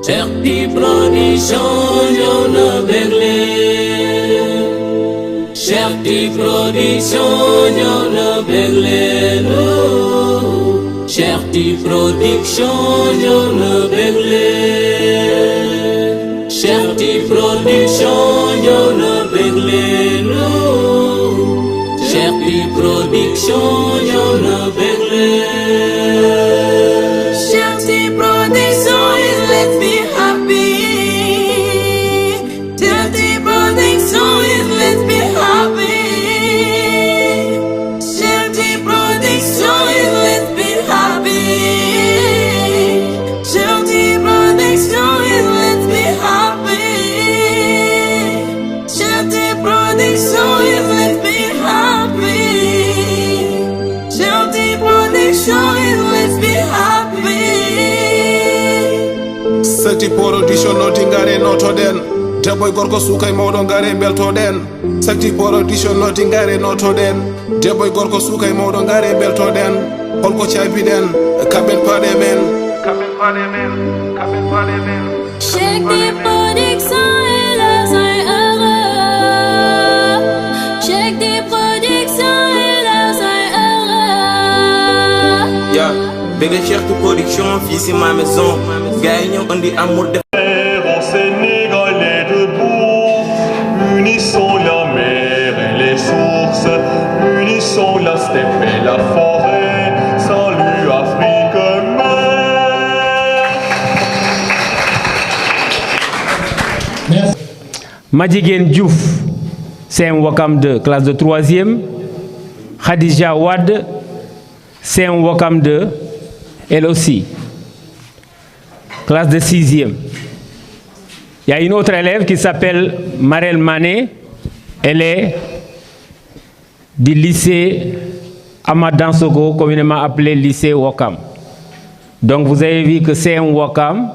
Shakti Production ñëw na bégle. Shakti Production ñëw na bégle. Shakti Production ñëw na bégle. Shakti Production ñëw na bégle. Shakti Production ñëw na bégle. Shakti Production is let's be happy. Shakti Production is let's be happy. Shakti Production is let's be happy. Shakti Production is let's be happy. Shakti Production is let's be happy. Shakti Production is let's be happy. Shakti Production no tingare no to den debboy gorko suka e mawɗo ngare belto den. Shakti Production no tingare no to den debboy gorko suka e mawɗo ngare belto den. Holko cabiɗen kaɓen paɗe men. Shakti Production est là, c'est heureux. Shakti Production est là, c'est heureux. Yeah, bégué Shakti Production, fii si ma maison. Gars yi ñoo andi amour de. Au Sénégal est debout, unissons la mer et les sources, unissons la steppe et la forêt. Salut Afrique mère. Madjiguène Diouf, CM Wakam 2, classe de 3e. Khadija Wad, CM Wakam 2, elle aussi, classe de 6e. Il y a une autre élève qui s'appelle Marel Mané, elle est du lycée Amadan Sogo, communément appelé lycée Wakam. Donc vous avez vu que CM Wakam,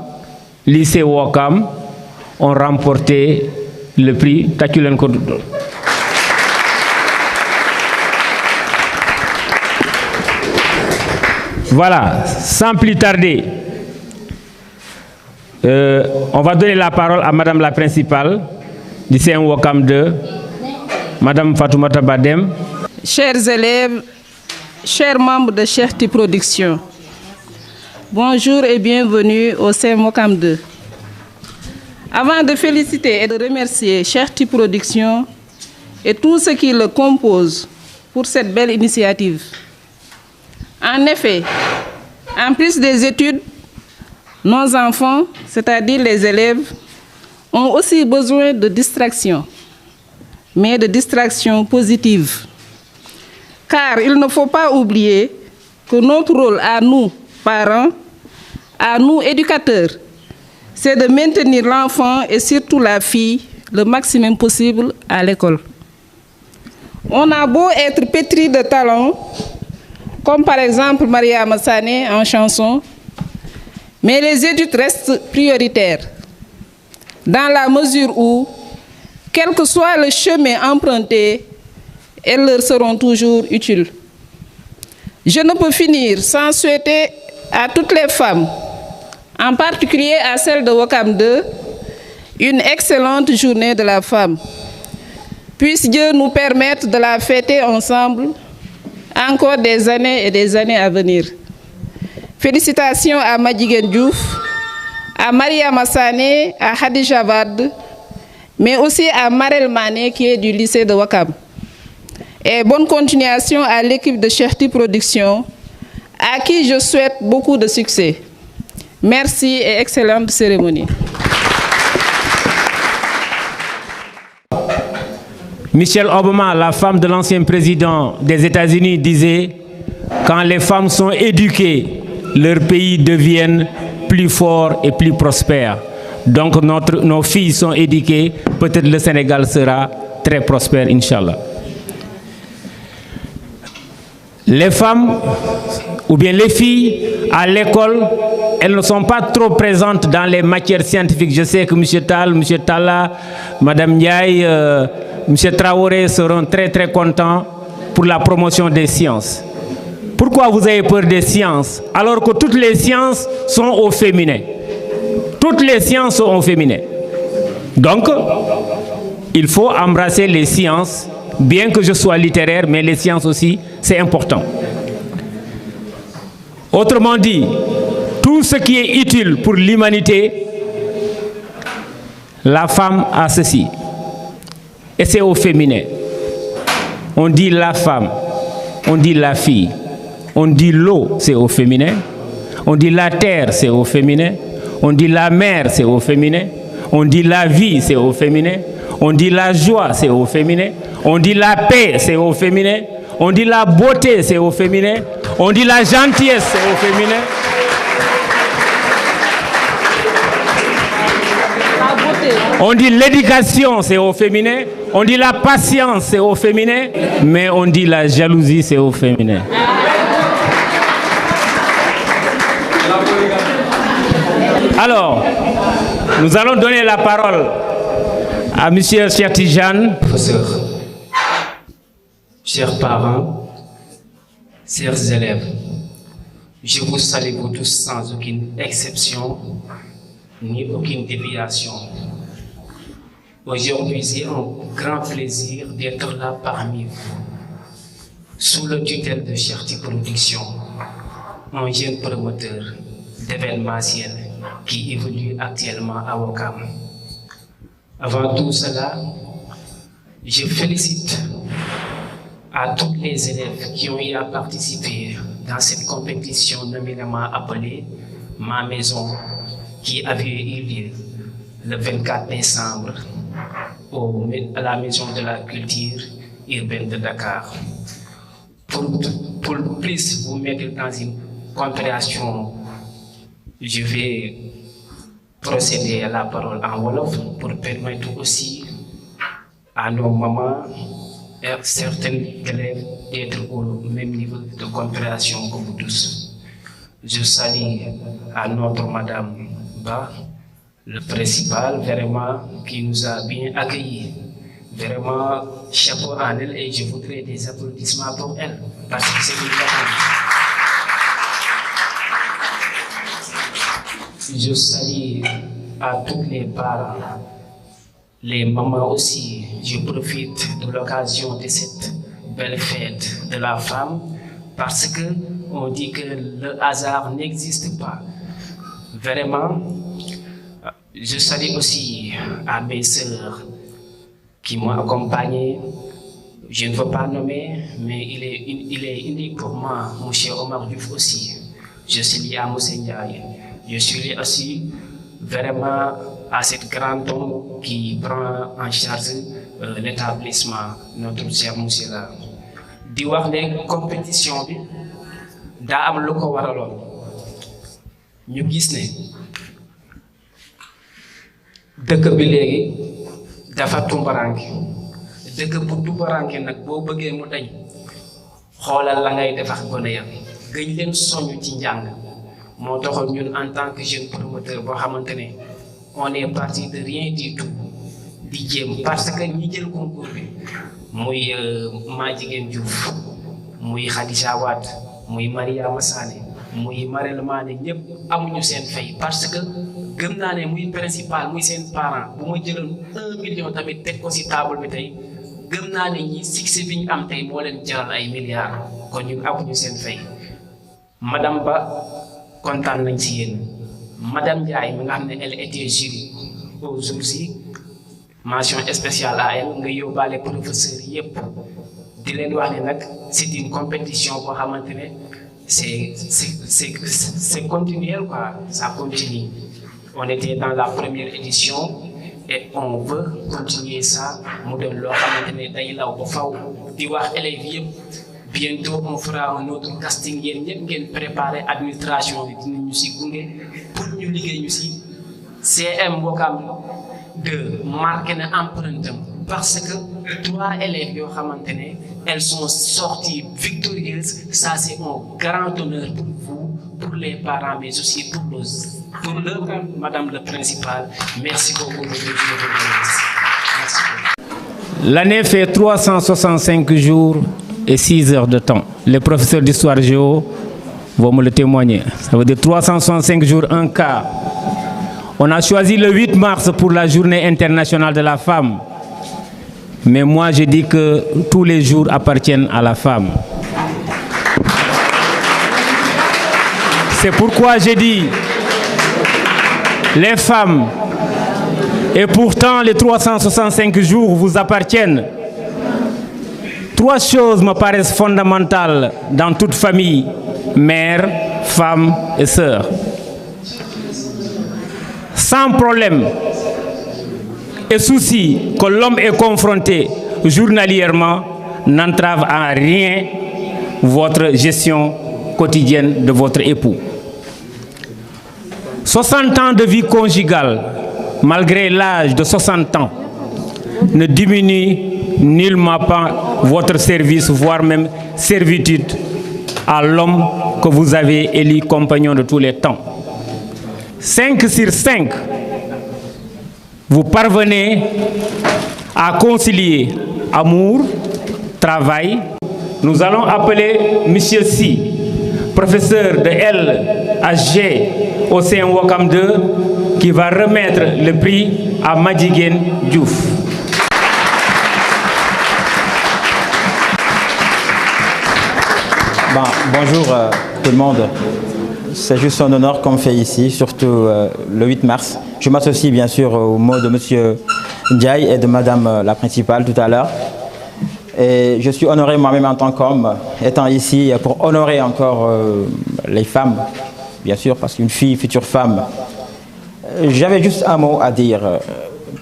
lycée Wakam, ont remporté le prix Takulen Kododo. Voilà, sans plus tarder, on va donner la parole à Madame la principale du CM Wakam 2, Madame Fatoumata Badem. Chers élèves, chers membres de Shakti Production, bonjour et bienvenue au CM Wakam 2. Avant de féliciter et de remercier Shakti Production et tout ce qui le compose pour cette belle initiative. En effet, en plus des études, nos enfants, c'est-à-dire les élèves, ont aussi besoin de distraction, mais de distraction positive. Car il ne faut pas oublier que notre rôle à nous, parents, à nous, éducateurs, c'est de maintenir l'enfant et surtout la fille le maximum possible à l'école. On a beau être pétri de talent, comme par exemple Maria Massané en chanson, mais les études restent prioritaires, dans la mesure où, quel que soit le chemin emprunté, elles leur seront toujours utiles. Je ne peux finir sans souhaiter à toutes les femmes, en particulier à celle de Wakam 2, une excellente journée de la femme. Puisse Dieu nous permettre de la fêter ensemble encore des années et des années à venir. Félicitations à Madjiguène Diouf, à Maria Massané, à Khadija Wad, mais aussi à Marel Mané qui est du lycée de Wakam. Et bonne continuation à l'équipe de Shakti Production, à qui je souhaite beaucoup de succès. Merci et excellente cérémonie. Michelle Obama, la femme de l'ancien président des États-Unis, disait « Quand les femmes sont éduquées, leurs pays deviennent plus forts et plus prospères. » Donc nos filles sont éduquées, peut-être le Sénégal sera très prospère, Inch'Allah. Les femmes, ou bien les filles, à l'école, elles ne sont pas trop présentes dans les matières scientifiques. Je sais que M. Tal, M. Talla, Mme Ndiaye, M. Traoré seront très très contents pour la promotion des sciences. Pourquoi vous avez peur des sciences alors que toutes les sciences sont au féminin? toutes les sciences sont au féminin. Donc, il faut embrasser les sciences, bien que je sois littéraire, mais les sciences aussi, c'est important. Autrement dit, tout ce qui est utile pour l'humanité, la femme a ceci. Et c'est au féminin. On dit la femme, on dit la fille, on dit l'eau, c'est au féminin. On dit la terre, c'est au féminin. On dit la mer, c'est au féminin. On dit la vie, c'est au féminin. On dit la joie, c'est au féminin. On dit la paix, c'est au féminin. On dit la beauté, c'est au féminin. On dit la gentillesse, c'est au féminin. On dit l'éducation, c'est au féminin. On dit la patience, c'est au féminin. Mais on dit la jalousie, c'est au féminin. Alors, nous allons donner la parole à M. Cheikh Tidiane. Professeur, chers parents, chers élèves, je vous salue vous tous sans aucune exception ni aucune déviation. Aujourd'hui, j'ai un grand plaisir d'être là parmi vous, sous le tutelle de Cheikh Production, un jeune promoteur d'événementiel qui évolue actuellement à Ouakam. Avant tout cela, je félicite à tous les élèves qui ont eu à participer dans cette compétition nominément appelée Ma Maison, qui avait eu lieu le 24 décembre à la Maison de la Culture urbaine de Dakar. Pour plus vous mettre dans une compréhension, je vais procéder à la parole en Wolof pour permettre aussi à nos mamans et certains élèves d'être au même niveau de compréhension que vous tous. Je salue à notre Madame Ba, le principal, vraiment, qui nous a bien accueillis. Vraiment, chapeau à elle et je voudrais des applaudissements pour elle, parce que c'est une grande. Je salue à tous les parents, les mamans aussi. Je profite de l'occasion de cette belle fête de la femme parce que on dit que le hasard n'existe pas. Vraiment, je salue aussi à mes sœurs qui m'ont accompagné. Je ne veux pas nommer, mais il est unique pour moi, M. Omar Diouf aussi. Je suis lié à Moussa Ndiaye. Je suis lié aussi vraiment à cette grande homme qui prend en charge l'établissement, notre cher monsieur là. Di wax ne compétition bi daa am lu ko waraloon ñu gis ne dëkk bi léegi dafa tumbaranke dëkk bu tumbaranke nag boo bëggee mu dañ xoolal la ngay def ak gone ya gëñ leen soñu ci njàng moo taxoon ñun en tant que jeune promoteur boo xamante ne on est parti de rien du tout di jéem parce que ñi jël concours bi muy Madjiguène Diouf muy Khadija Wade muy Mariama Sané muy Marel Mané ñëpp amuñu seen fay parce que gëm naa ne muy principal muy seen parent bu ma jëloon 1 million tamit teg ko ci table bi tey gëm naa ne ñi succès bi ñu am tey moo leen jaral ay milliards kon ñun amuñu seen fay. Madame Ba kontaan nañ ci yéen Madame Ndiaye mi nga xam ne elle était jury aujourd'hui mention spéciale à elle nga yóbbaale professeur yépp di leen wax ne nag c'est une compétition boo xamante ne c'est continuel quoi, ça continue. On était dans la première édition et on veut continuer ça mu dem loo xamante ne day law ba faw di wax élèves yépp bientôt on fera un autre casting yéen ñëpp ngeen préparer administration bi dinañu si gunge pour ñu liggéey ñu si CM Ouakam de marquer na empreinte parce que 3 élèves yoo xamante ne elles sont sorties victorieuses. Ça c'est un grand honneur pour vous, pour les parents, mais aussi pour Madame le principal. Merci beaucoup. Merci. L'année fait 365 jours et 6 heures de temps. Les professeurs d'histoire géo vont me le témoigner. Ça veut dire 365 jours, un quart. On a choisi le 8 mars pour la journée internationale de la femme. Mais moi, je dis que tous les jours appartiennent à la femme. C'est pourquoi j'ai dit les femmes, et pourtant les 365 jours vous appartiennent. 3 choses me paraissent fondamentales dans toute famille, mère, femme et sœur. Sans problème et souci que l'homme est confronté journalièrement n'entrave en rien votre gestion quotidienne de votre époux. 60 ans de vie conjugale, malgré l'âge de 60 ans, ne diminue nullement pas votre service, voire même servitude à l'homme que vous avez élu compagnon de tous les temps. 5 sur 5, vous parvenez à concilier amour, travail. Nous allons appeler M. Si, professeur de LHG au CEM Ouakam 2, qui va remettre le prix à Madjiguène Diouf. Bonjour tout le monde. C'est juste un honneur qu'on fait ici, surtout le 8 mars. Je m'associe bien sûr aux mots de M. Ndiaye et de Madame la principale tout à l'heure. Et je suis honoré moi-même en tant qu'homme, étant ici pour honorer encore les femmes, bien sûr, parce qu'une fille, future femme. J'avais juste un mot à dire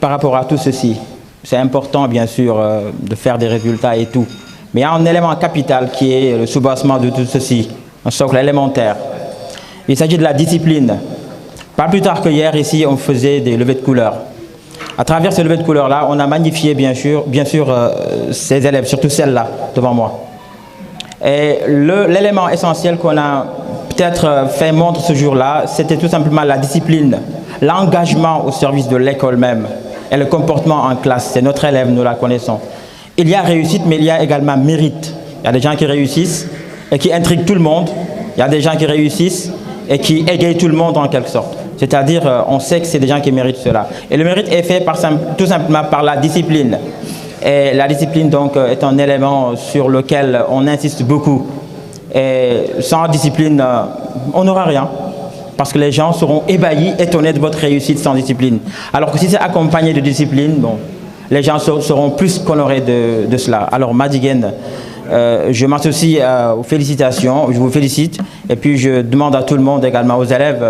par rapport à tout ceci. C'est important, bien sûr, de faire des résultats et tout. Mais il y a un élément capital qui est le soubassement de tout ceci, un socle élémentaire. Il s'agit de la discipline. Pas plus tard que hier, ici, on faisait des levées de couleurs. À travers ces levées de couleurs-là, on a magnifié, bien sûr ces élèves, surtout celle-là, devant moi. Et l'élément essentiel qu'on a peut-être fait montre ce jour-là, c'était tout simplement la discipline, l'engagement au service de l'école même et le comportement en classe. C'est notre élève, nous la connaissons. Il y a réussite, mais il y a également mérite. Il y a des gens qui réussissent et qui intriguent tout le monde. Il y a des gens qui réussissent et qui égayent tout le monde en quelque sorte. C'est-à-dire, on sait que c'est des gens qui méritent cela. Et le mérite est fait tout simplement par la discipline. Et la discipline, donc, est un élément sur lequel on insiste beaucoup. Et sans discipline, on n'aura rien. Parce que les gens seront ébahis, étonnés de votre réussite sans discipline. Alors que si c'est accompagné de discipline, bon, les gens seront plus qu'honorés de cela. Alors, Madjiguène, je m'associe aux félicitations, je vous félicite. Et puis, je demande à tout le monde, également aux élèves,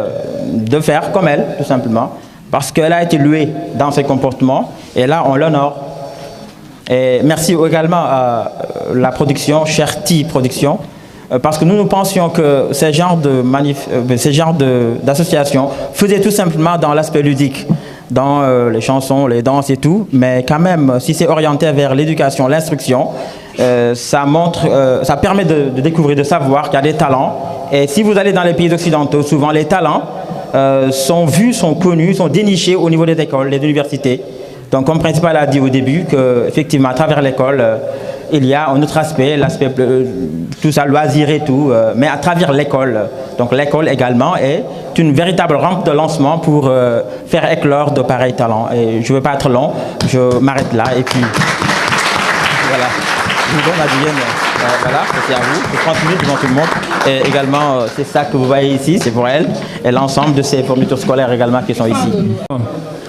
de faire comme elle, tout simplement. Parce qu'elle a été louée dans ses comportements. Et là, on l'honore. Et merci également à la production, Cherty Production, parce que nous pensions que ces genres d'associations faisaient tout simplement dans l'aspect ludique, dans les chansons, les danses et tout, mais quand même, si c'est orienté vers l'éducation, l'instruction, ça permet de découvrir, de savoir qu'il y a des talents. Et si vous allez dans les pays occidentaux, souvent les talents sont vus, sont connus, sont dénichés au niveau des écoles, des universités. Donc, comme le principal a dit au début, qu'effectivement, à travers l'école, il y a un autre aspect, l'aspect tout ça, loisir et tout, mais à travers l'école. Donc, l'école également est une véritable rampe de lancement pour faire éclore de pareils talents. Et je ne veux pas être long, je m'arrête là et puis voilà. Donc, Madjiguène, voilà, c'est à vous, c'est 30 minutes devant tout le monde. Et également, c'est ça que vous voyez ici, c'est pour elle, et l'ensemble de ses fournitures scolaires également qui sont ici.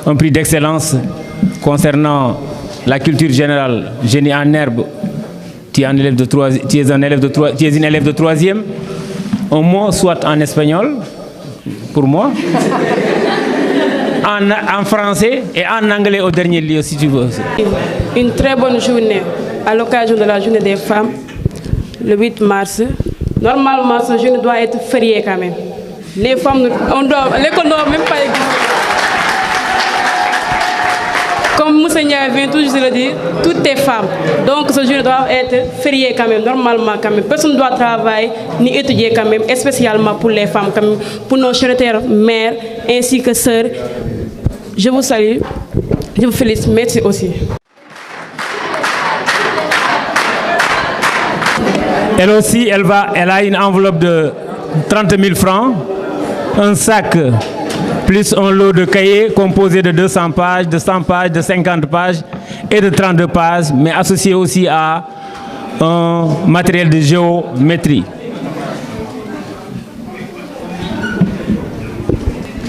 Un prix d'excellence concernant la culture générale, génie en herbe. Tu es une élève de troisième. Un mot, soit en espagnol, pour moi, en français et en anglais au dernier lieu, si tu veux. Une très bonne journée à l'occasion de la journée des femmes, le 8 mars. Normalement, ce journée doit être férié quand même. Les femmes, l'école ne doit même pas exister. Comme Monseigneur vient toujours de le dire, toutes les femmes. Donc ce jour doit être férié quand même, normalement quand même. Personne ne doit travailler ni étudier quand même, spécialement pour les femmes, quand même, pour nos chères mères ainsi que sœurs. Je vous salue, je vous félicite, merci aussi. Elle aussi, elle a une enveloppe de 30 000 francs, un sac plus un lot de cahiers composé de 200 pages, de 100 pages, de 50 pages et de 32 pages, mais associé aussi à un matériel de géométrie.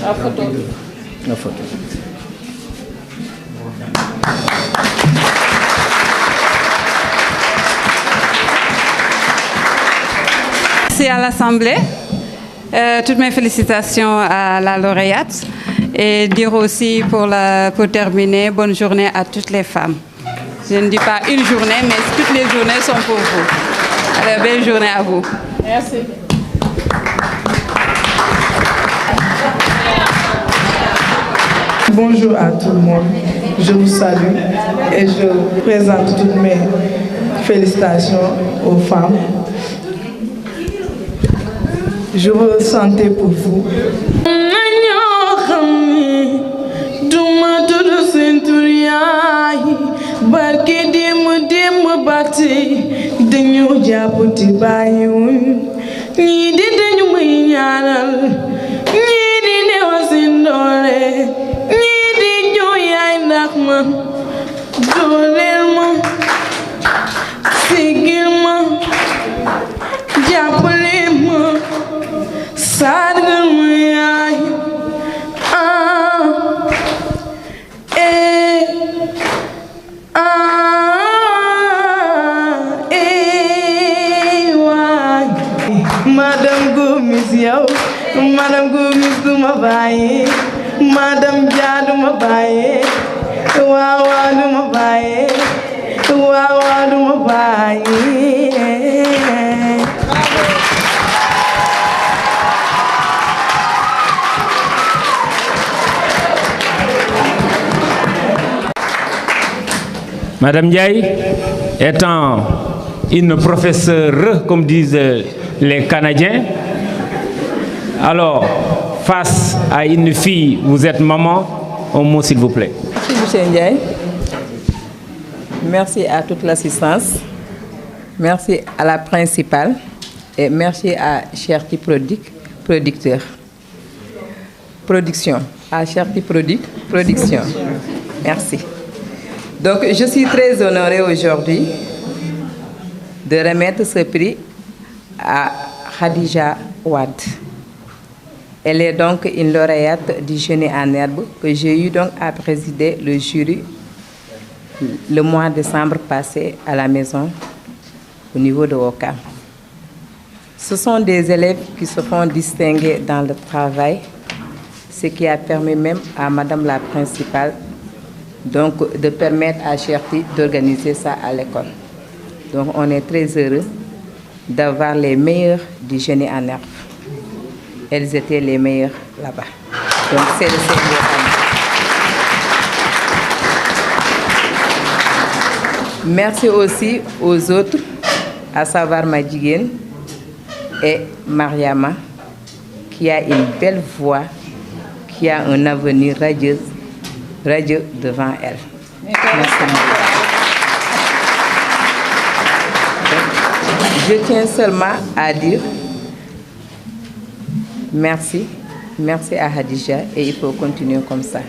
La photo. La photo. Merci à l'Assemblée. Toutes mes félicitations à la lauréate. Et dire aussi pour terminer, bonne journée à toutes les femmes. Je ne dis pas une journée, mais toutes les journées sont pour vous. Alors, belle journée à vous. Merci. Bonjour à tout le monde, je vous salue et je présente toutes mes félicitations aux femmes. Je veux chanter pour vous. Madame Gomis yow Madame Gomis duma bàyyi Madame Dia duma bàyyi waaw waaw duma bàyyi waaw waaw duma bàyyi. Madame Ndiaye étant une professeure, comme disent les Canadiens, alors face à une fille, vous êtes maman, un mot s'il vous plaît. Merci M. Ndiaye. Merci à toute l'assistance. Merci à la principale et merci à Cherti Producteur. Production. À Cherti Production. Merci. Donc, je suis très honorée aujourd'hui de remettre ce prix à Khadija Wad. Elle est donc une lauréate du Génie en herbe que j'ai eu donc à présider le jury le mois de décembre passé à la maison au niveau de Ouakam. Ce sont des élèves qui se font distinguer dans le travail, ce qui a permis même à Madame la principale donc, de permettre à Cherti d'organiser ça à l'école. Donc on est très heureux d'avoir les meilleurs du Génie en herbe. Elles étaient les meilleures là-bas. Donc c'est le Seigneur. Merci aussi aux autres, à savoir Madjiguen et Mariama, qui a une belle voix, qui a un avenir radieux devant elle. Merci. Je tiens seulement à dire merci, merci à Khadija et il faut continuer comme ça.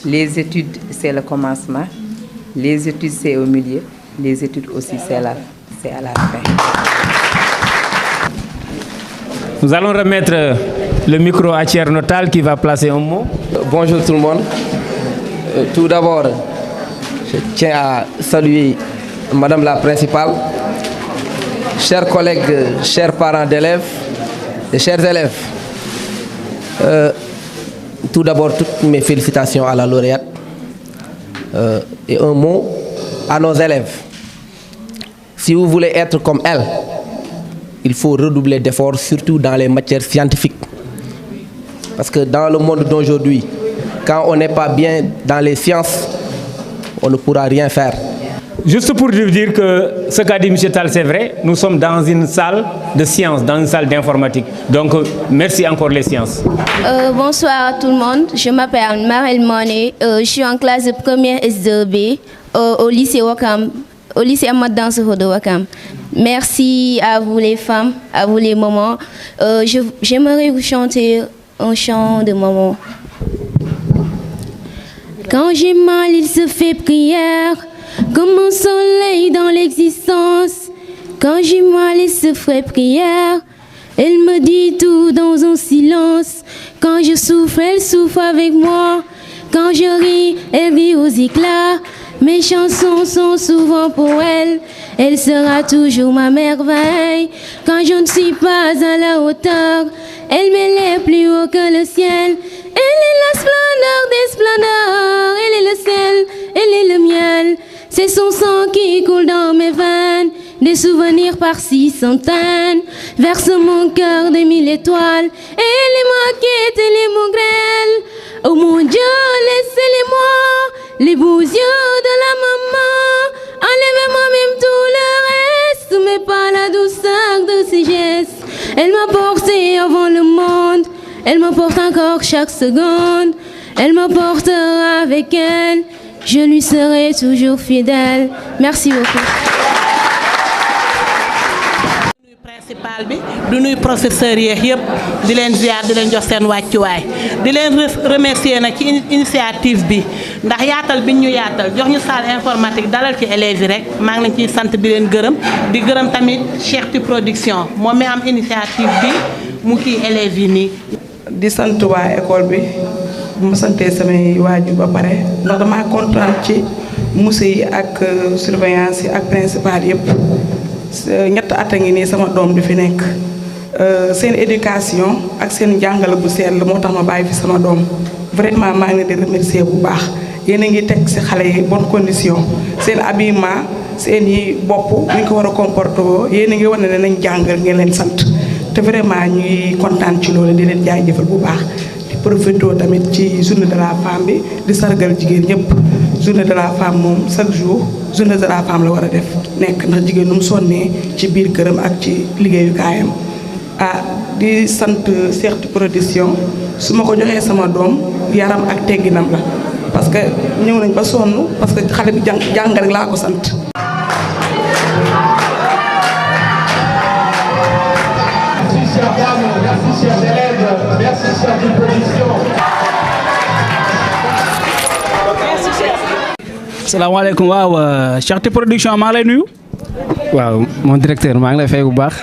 Les études, c'est le commencement, les études, c'est au milieu, les études aussi, c'est à la fin. Nous allons remettre le micro à Thierry Notal qui va placer un mot. Bonjour tout le monde. Tout d'abord, je tiens à saluer Madame la principale, chers collègues, chers parents d'élèves et chers élèves. Tout d'abord, toutes mes félicitations à la lauréate et un mot à nos élèves. Si vous voulez être comme elle, il faut redoubler d'efforts, surtout dans les matières scientifiques. Parce que dans le monde d'aujourd'hui, quand on n'est pas bien dans les sciences, on ne pourra rien faire. Juste pour dire que ce qu'a dit M. Tal, c'est vrai, nous sommes dans une salle de sciences, dans une salle d'informatique. Donc, merci encore les sciences. Bonsoir à tout le monde, je m'appelle Marelle Monet, je suis en classe de première S2B au lycée Ouakam, au lycée Ahmad Dansokho de Ouakam. Merci à vous les femmes, à vous les mamans. J'aimerais vous chanter un chant de maman. Quand j'ai mal, il se fait prière, comme un soleil dans l'existence. Quand j'ai mal, il se fait prière, elle me dit tout dans un silence. Quand je souffre, elle souffre avec moi. Quand je ris, elle rit aux éclats. Mes chansons sont souvent pour elle. Elle sera toujours ma merveille. Quand je ne suis pas à la hauteur, elle m'élève plus haut que le ciel. Elle est la splendeur des splendeurs. Elle est le sel, elle est le miel. C'est son sang qui coule dans mes veines. Des souvenirs par 6 centaines. Verse mon cœur des 1000 étoiles. Et les moquettes et les maugrelles. Oh mon Dieu, laissez-les-moi, les beaux yeux de la maman. Enlevez-moi même tout le reste, mais pas la douceur de ses gestes. Elle m'a porté avant le monde, elle me porte encore chaque seconde. Elle me portera avec elle, je lui serai toujours fidèle. Merci beaucoup. Principal bi du nuy professeur yeex yëpp di leen ziar di leen jox seen wàccuwaay di leen remercier nag ci initiative bi ndax yaatal biñ ñu yaatal jox ñu salle informatique dalal ci élèves yi rek maa ngi leen ciy sant di leen gërëm di gërëm tamit Cheikh Ti Production moom mi am initiative bi mu kii élèves yi nii. di sant waa école bi bu ma santee samay waajur ba pare ndax damaa kontaan ci musée yi ak surveillance yi ak principal yëpp. ñett at a ngi nii sama doom di fi nekk seen éducation ak seen jàngale bu sell moo tax ma bàyyi fi sama doom vraiment maa ngi leen di remercier bu baax yéen a ngi teg ci xale yi bonne condition seen habillement seen yi bopp ñu ko war a comporter woo yéen a ngi wane ne nañ jàngal ngeen leen sant te vraiment ñuy kontaan ci loolu di leen jaajëfal bu baax di profité tamit ci journée de la femme bi di sargal jigéen ñëpp journée de la femme moom chaque jour journée de la femme la war a def nekk ndax jigéen nu mu sonnee ci biir këram ak ci liggéeyukaayam di sant Cheikh Ti Production su ma ko joxee sama doom yaram ak tegginam la parce que ñëw nañ ba sonn parce que xale bi jàng rek laa ko sant. Merci chers dames, merci chers élèves, merci Cheikh Ti Production. salaamaaleykum waaw Cheikh Ti Production maa ngi lay nuyu. waaw mon directeur maa ngi lay fay bu baax.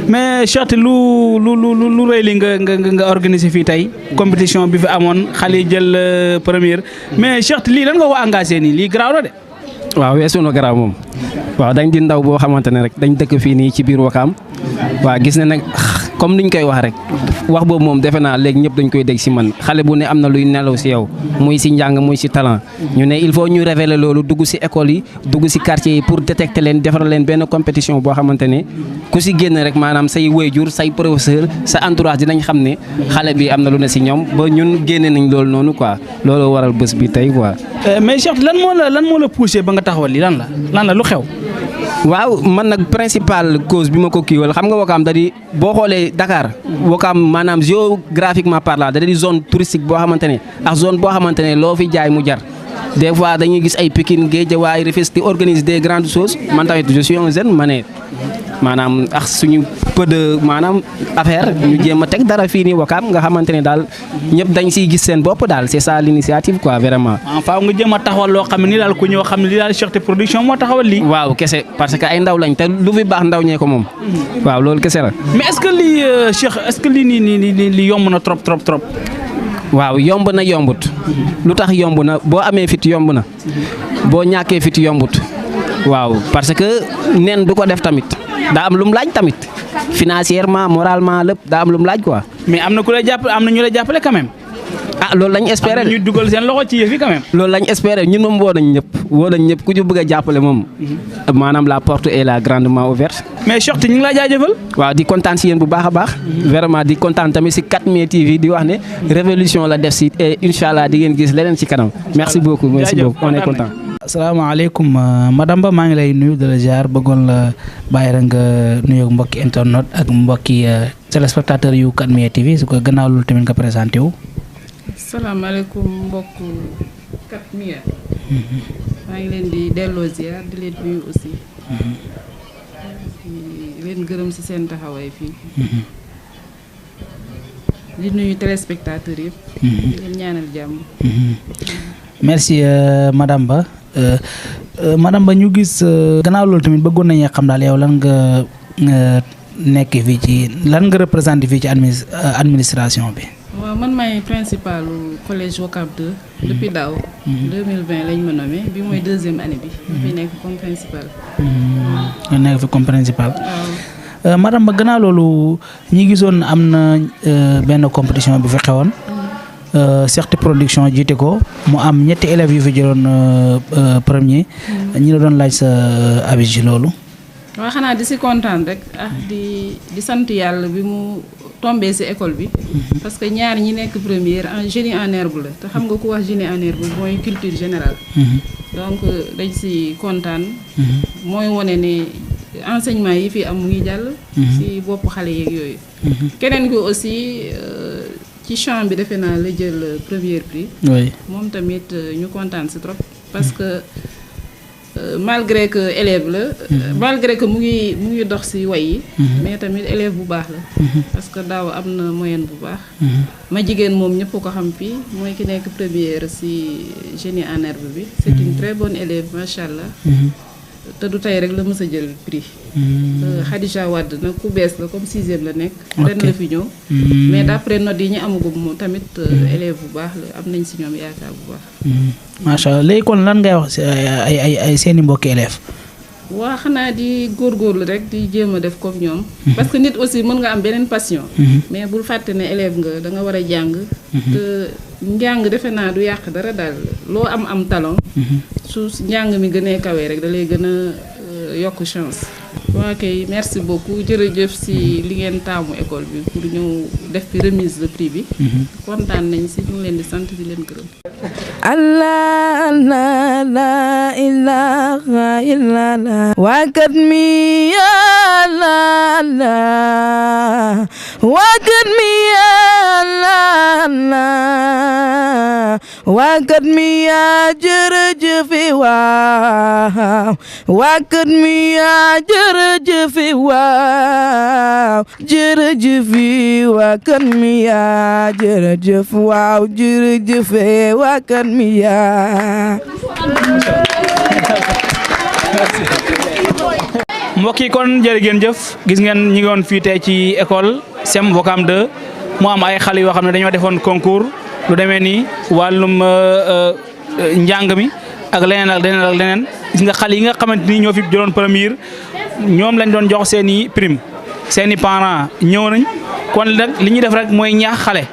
mais Cheikh Ti lu rëy li nga organiser fii tey compétition bi fi amoon xale yi jël première mais Cheikh Ti lii lan nga ko engagé nii lii garaaw na de. waaw weesu na garaaw moom waaw dañ di ndaw boo xamante ne rek dañ dëkk fii nii ci biir Wakaam waaw gis ne nag comme niñ koy wax rek wax boobu moom defe naa léegi ñëpp dañ koy dégg si man xale bu ne am na luy nelaw si yow muy si njàng muy si talent ñu ne il faut ñu révéler loolu dugg si école yi dugg si quartier yi pour détecter leen defaral leen benn compétition boo xamante ne ku si génn rek maanaam say waajur say professeur sa entourage dinañ xam ne xale bi am na lu ne si ñoom ba ñun génne nañ loolu noonu quoi loolu waral bés bi tey quoi. mais Cheikh lan moo la poussé ba nga taxawal lii lan la lu xew. waaw man nag principal cause bi ma ko kiiwal xam nga Wakaam da di boo xoolee Dakar Wakaam maanaam géographiquement parlant da di zone touristique boo xamante ne ak zone boo xamante ne loo fi jaay mu jar des fois dañuy gis ay Pikine Guédiawaye Rufisque di organiser des grandes choses man tamit je suis un jeune ma ne maanaam ak suñu peu de maanaam affaire ñu jéem a teg dara fii nii Wakaam nga xamante ne daal ñëpp dañ siy gis seen bopp daal c'est ça l'initiative quoi vraiment. faaw nga jéem a taxawal loo xam ne nii daal ku ñëw xam ne lii daal Cheikh Ti Production moo taxawal lii. waaw kese parce que ay ndaw lañ te lu fi baax ndaw ñee ko moom. waaw loolu kese la. mais est-ce que lii Cheikh est-ce que lii nii yomb na trop. waaw yomb na yombut lu tax yomb na boo amee fit yomb na boo ñàkkee fit yombut waaw parce que nen du ko def tamit daa am lu mu laaj tamit financièrement moralement lépp daa am lu mu laaj quoi. mais am na ku lay jàppale am na ñu lay jàppale quand même. loolu lañ espérer ñu dugal seen loxo ci yëf yi quand même. loolu lañ espérer ñun moom woo nañ ñëpp ku ñu bëgg a jàppale moom. maanaam la porte est là grandement ouverte. mais Cheikh Ti ñu ngi laa jaajëfal. waaw di kontaan si yéen bu baax a baax. vraiment di kontaan tamit si 4mai TV di wax ne révolution la def si et incha allah di ngeen gis leneen ci kanam. merci beaucoup merci beaucoup on est content. asalaamaaleykum madame Ba maa ngi lay nuyu de la ziar bëggoon la bàyyi rek nga nuyoog mbokki internet ak mbokki téléspectateurs yu 4mai TV su ko gannaaw loolu tamit nga présenté wu. salaamaaleykum mbokku 4mai. maa ngi leen di delloo ziar di leen nuyu aussi. di leen gërëm ci seen taxawaay fii. di nuyu téléspectateurs yëpp. di leen ñaanal jàmm. merci madame Ba madame Ba ñu gis gannaaw loolu tamit bëggoon nañu xam daal yow lan nga nekk fii ci lan nga représenté fii ci administration bi. waaw man maay principalu collège Ouakam 2 depuis daaw. 2020 lañ ma nommé bi mooy 2e année bi. fi nekk comme principal. nga nekk fi comme principal. madame Ba gannaaw loolu ñi gisoon am na benn compétition bi fi xewoon. Certi Production jiite ko mu am ñetti élèves yu fi jëloon premier. ñi la doon laaj sa avis ci loolu. waaw xanaa di si kontaan rek di sant yàlla bi mu tombé si école bi. parce que ñaar ñi nekk première en génie en herbe la te xam nga ku wax génie en herbe mooy culture générale. donc dañ si kontaan. mooy wane ne enseignement yi fi am mu ngi jàll. si bopp xale yeeg yooyu. keneen ki aussi ci chant bi defe naa la jël premier prix. oui moom tamit ñu kontaan si trop parce que. malgré que élève la malgré que mu ngi dox ci way yi mais tamit élève bu baax la parce que daaw am na moyenne bu baax ma jigéen moom ñëpp ko xam fii mooy ki nekk première ci génie en herbe bi c'est une très bonne élève macha allah te du tey rek la mës a jël prix Khadija Wade nag ku bees la comme 6e la nekk ren la fi ñëw mais d'après notes yi ñu amagum moom tamit élève bu baax la am nañ ci ñoom yaakaar bu baax macha allah léegi kon lan ngay wax ay seeni mbokki élèves. waa xanaa di góorgóorlu rek di jéem a def comme ñoom. parce que nit aussi mën nga am beneen passion. mais bul fàtte ne élève nga da nga war a jàng. te njàng defe naa du yàq dara daal loo am talent. su njàng mi gënee kawee rek da lay gën a yokk chance. waa kay merci beaucoup jërëjëf si li ngeen taamu école bi pour ñëw def fi remise de prix bi. kontaan nañ si ñu ngi leen di sant di leen gërëm. Allah la la ilaha illallah wakat mi ya la la wakat mi ya la la wakat mi ya jërëjëf waaw wakat mi ya jërëjëf waaw jërëjëf wakat mi ya jërëjëf waaw jërëjëf wakat mi ya mbokk yi kon jërë ngeen jëf gis ngeen ñi ngi woon fii tey ci école CEM Ouakam 2 mu am ay xale yoo xam ne dañoo defoon concours lu demee ni wàllum njàng mi ak leneen ak leneen ak leneen gis nga xale yi nga xamante ni ñoo fi jëloon première ñoom lañ doon jox seen i prime seen i parents ñëw nañ kon nag li ñuy def rek mooy ñaax xale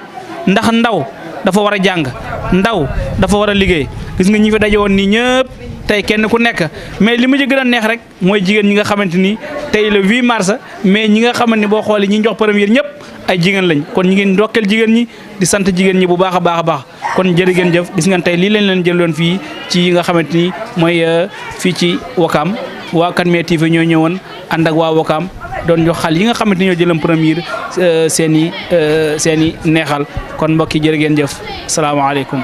ndax ndaw dafa war a jàng ndaw dafa war a liggéey gis nga ñi fi daje woon nii ñëpp tey kenn ku nekk mais li ma ci gën a neex rek mooy jigéen ñi nga xamante ni tey le 8 mars mais ñi nga xamante ni boo xoolee ñi jox première ñëpp ay jigéen lañ kon ñi ngeen ndokkeel jigéen ñi di sant jigéen ñi bu baax a baax a baax kon jërë ngeen jëf gis ngeen tey lii lañ leen jëloon fii ci yi nga xamante ni mooy fii ci Ouakam waa Kan-Mé TV ñoo ñëwoon ànd ak waa Ouakam doon jox xal yi nga xamante ni ñoo jëlam première seen i neexal kon mbokk yi jërë ngeen jëf salaamaaleykum